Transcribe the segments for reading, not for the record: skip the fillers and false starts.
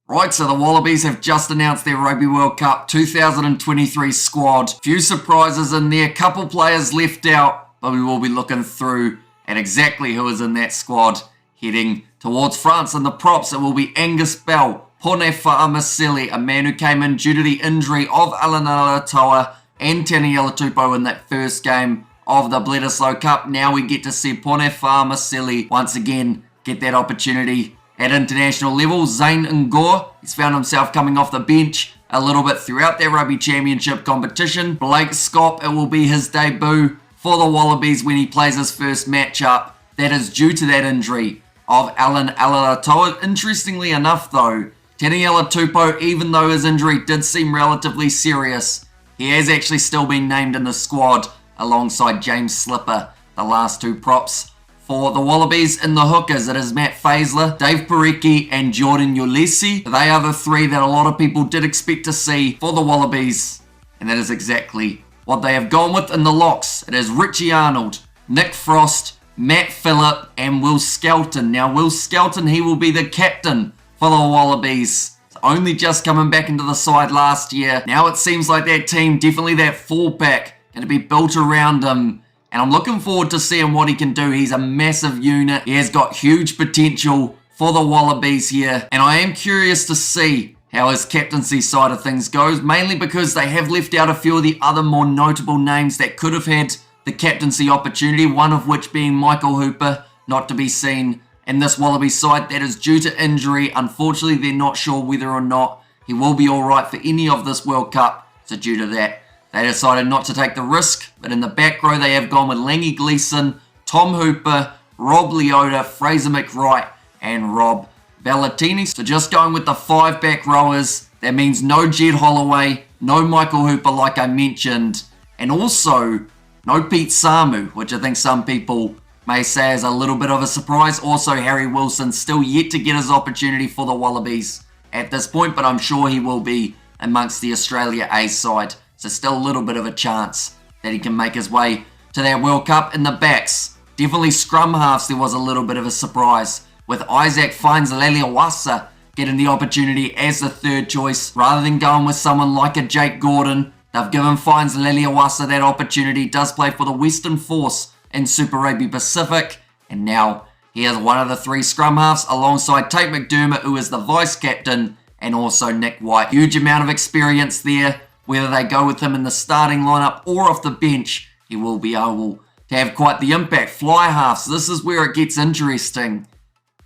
Right, so the Wallabies have just announced their Rugby World Cup 2023 squad. Few surprises in there, couple players left out, but we will be looking through at exactly who is in that squad heading towards France. And the props, it will be Angus Bell, Pone Fa'amasili, a man who came in due to the injury of Allan Alaalatoa and Taniela Tupou in that first game of the Bledisloe Cup. Now we get to see Pone Fa'amasili once again get that opportunity at international level. Zane Ngor, he's found himself coming off the bench a little bit throughout their Rugby Championship competition. Blake Scott, it will be his debut for the Wallabies when he plays his first matchup. That is due to that injury of Allan Alaalatoa. Interestingly enough though, Taniela Tupou, even though his injury did seem relatively serious, he has actually still been named in the squad alongside James Slipper, the last two props for the Wallabies. In the hookers, it is Matt Faisler, Dave Parecki and Jordan Ulesi. They are the three that a lot of people did expect to see for the Wallabies, and that is exactly what they have gone with. In the locks, it is Richie Arnold, Nick Frost, Matt Phillip and Will Skelton. Now Will Skelton, he will be the captain for the Wallabies. Only just coming back into the side last year. Now it seems like that team, definitely that full pack, going to be built around him. And I'm looking forward to seeing what he can do. He's a massive unit. He has got huge potential for the Wallabies here. And I am curious to see how his captaincy side of things goes. Mainly because they have left out a few of the other more notable names that could have had the captaincy opportunity. One of which being Michael Hooper, not to be seen in this Wallabies side. That is due to injury. Unfortunately, they're not sure whether or not he will be alright for any of this World Cup. So due to that, they decided not to take the risk, but in the back row they have gone with Langy Gleeson, Tom Hooper, Rob Leota, Fraser McWright, and Rob Bellatini. So just going with the 5 back rowers, that means no Jed Holloway, no Michael Hooper like I mentioned, and also no Pete Samu, which I think some people may say is a little bit of a surprise. Also Harry Wilson still yet to get his opportunity for the Wallabies at this point, but I'm sure he will be amongst the Australia A side. So still a little bit of a chance that he can make his way to that World Cup. In the backs, definitely scrum halves, there was a little bit of a surprise with Isaac Fines-Leliawasa getting the opportunity as the third choice. Rather than going with someone like a Jake Gordon, they've given Fines-Leliawasa that opportunity. Does play for the Western Force in Super Rugby Pacific. And now he is one of the 3 scrum halves alongside Tate McDermott, who is the vice captain, and also Nick White. Huge amount of experience there. Whether they go with him in the starting lineup or off the bench, he will be able to have quite the impact. Fly halves, this is where it gets interesting.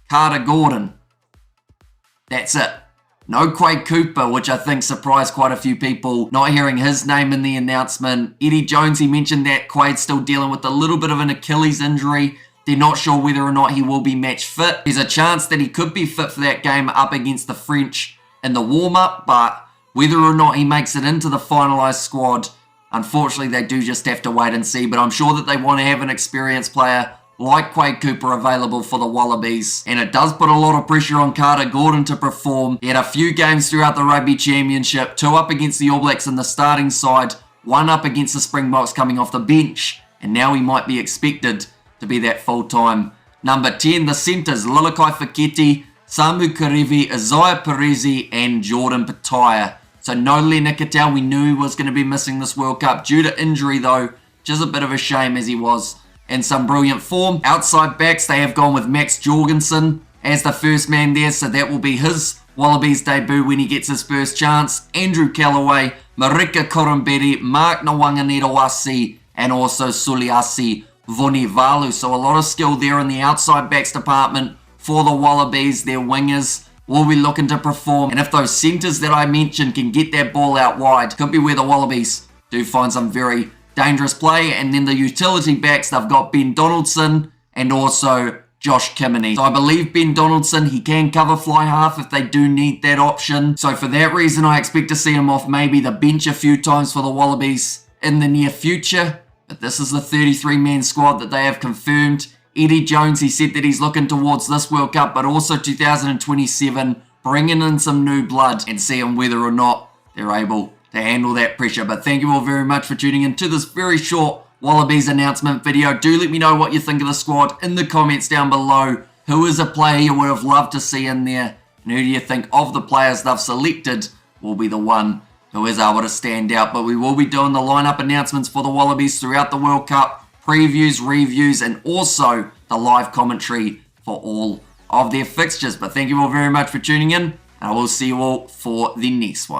Carter Gordon. That's it. No Quade Cooper, which I think surprised quite a few people not hearing his name in the announcement. Eddie Jones, he mentioned that Quade's still dealing with a little bit of an Achilles injury. They're not sure whether or not he will be match fit. There's a chance that he could be fit for that game up against the French in the warm-up, but whether or not he makes it into the finalised squad, unfortunately they do just have to wait and see. But I'm sure that they want to have an experienced player like Quade Cooper available for the Wallabies. And it does put a lot of pressure on Carter Gordon to perform. He had a few games throughout the Rugby Championship, 2 up against the All Blacks in the starting side, 1 up against the Springboks coming off the bench. And now he might be expected to be that full-time number 10. The centres, Lulakai Feketi, Samu Karevi, Isaiah Perezi and Jordan Pataya. So no Len Nikitau, we knew he was going to be missing this World Cup due to injury though, which is a bit of a shame as he was in some brilliant form. Outside backs, they have gone with Max Jorgensen as the first man there, so that will be his Wallabies debut when he gets his first chance. Andrew Callaway, Marika Koromberi, Mark Nawanganitawasi and also Suliasi Vunivalu. So a lot of skill there in the outside backs department for the Wallabies. Their wingers will be looking to perform, and if those centres that I mentioned can get that ball out wide, could be where the Wallabies do find some very dangerous play. And then the utility backs, they've got Ben Donaldson and also Josh Kimmoney. So I believe Ben Donaldson, he can cover fly half if they do need that option. So for that reason, I expect to see him off maybe the bench a few times for the Wallabies in the near future. But this is the 33-man squad that they have confirmed. Eddie Jones, he said that he's looking towards this World Cup, but also 2027, bringing in some new blood and seeing whether or not they're able to handle that pressure. But thank you all very much for tuning in to this very short Wallabies announcement video. Do let me know what you think of the squad in the comments down below. Who is a player you would have loved to see in there? And who do you think of the players they've selected will be the one who is able to stand out? But we will be doing the lineup announcements for the Wallabies throughout the World Cup, previews, reviews, and also the live commentary for all of their fixtures. But thank you all very much for tuning in, and I will see you all for the next one.